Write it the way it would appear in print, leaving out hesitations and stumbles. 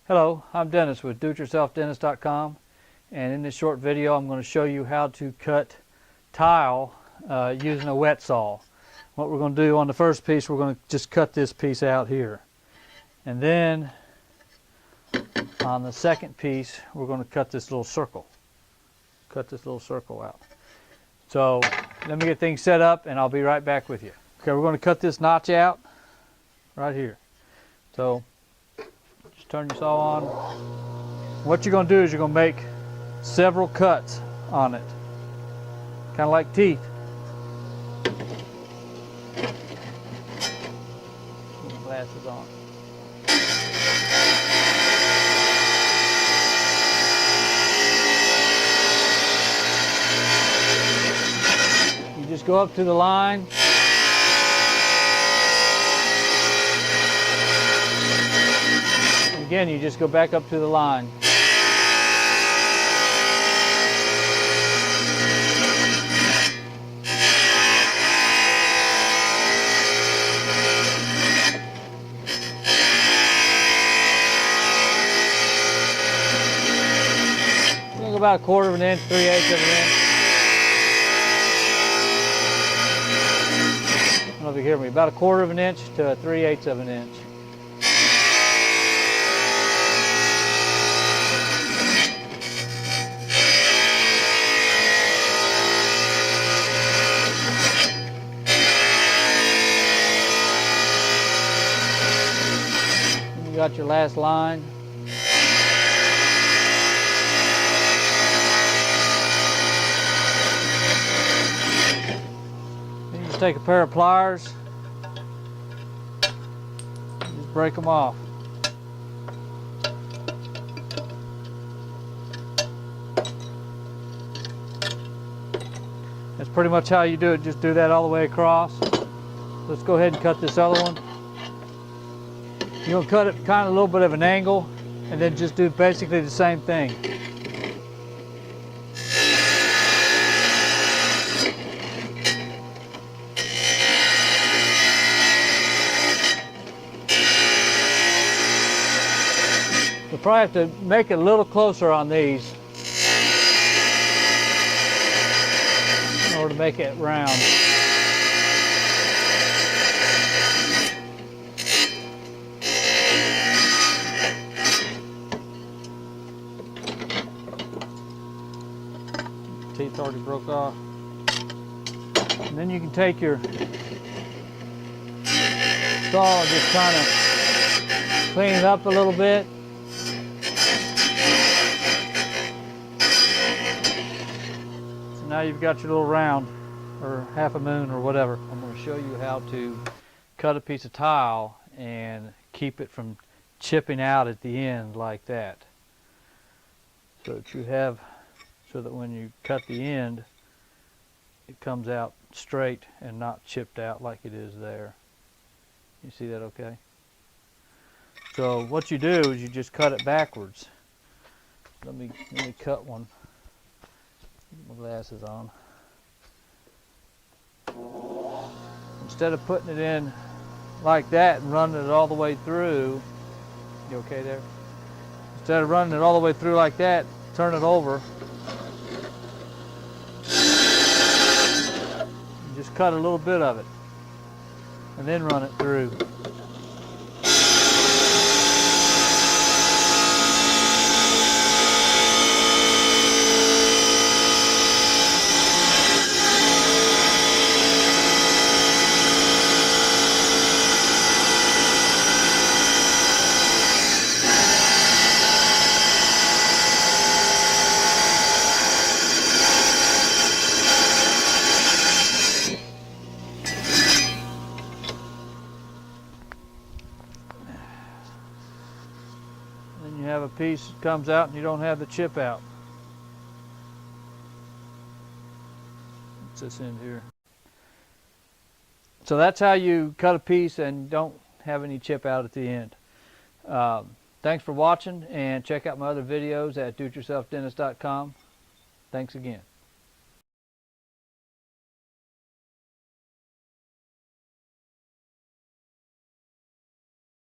Hello, I'm Dennis with doityourselfdennis.com, and in this short video I'm going to show you how to cut tile using a wet saw. What we're going to do on the first piece, we're going to just cut this piece out here, and then on the second piece we're going to cut this little circle. Out. So let me get things set up and I'll be right back with you. Okay, we're going to cut this notch out right here. So just turn your saw on. What you're going to do is you're going to make several cuts on it, kind of like teeth. Put your glasses on. You just go up to the line. Again, you just go back up to the line. About a quarter of an inch, 3/8 of an inch. I don't know if you hear me. About a quarter of an inch to 3/8 of an inch. And you got your last line. Take a pair of pliers, just break them off. That's pretty much how you do it. Just do that all the way across. Let's go ahead and cut this other one. You're going to cut it kind of a little bit of an angle and then just do basically the same thing. You'll probably have to make it a little closer on these in order to make it round. Teeth already broke off. And then you can take your saw and just kind of clean it up a little bit. Now you've got your little round, or half a moon, or whatever. I'm going to show you how to cut a piece of tile and keep it from chipping out at the end like that. So that when you cut the end, it comes out straight and not chipped out like it is there. You see that okay? So what you do is you just cut it backwards. Let me cut one. My glasses on. Instead of putting it in like that and running it all the way through, you okay there? Instead of running it all the way through like that, turn it over. And just cut a little bit of it and then run it through. Then you have a piece that comes out and you don't have the chip out. What's this end here? So that's how you cut a piece and don't have any chip out at the end. Thanks for watching, and check out my other videos at doityourselfdennis.com. Thanks again.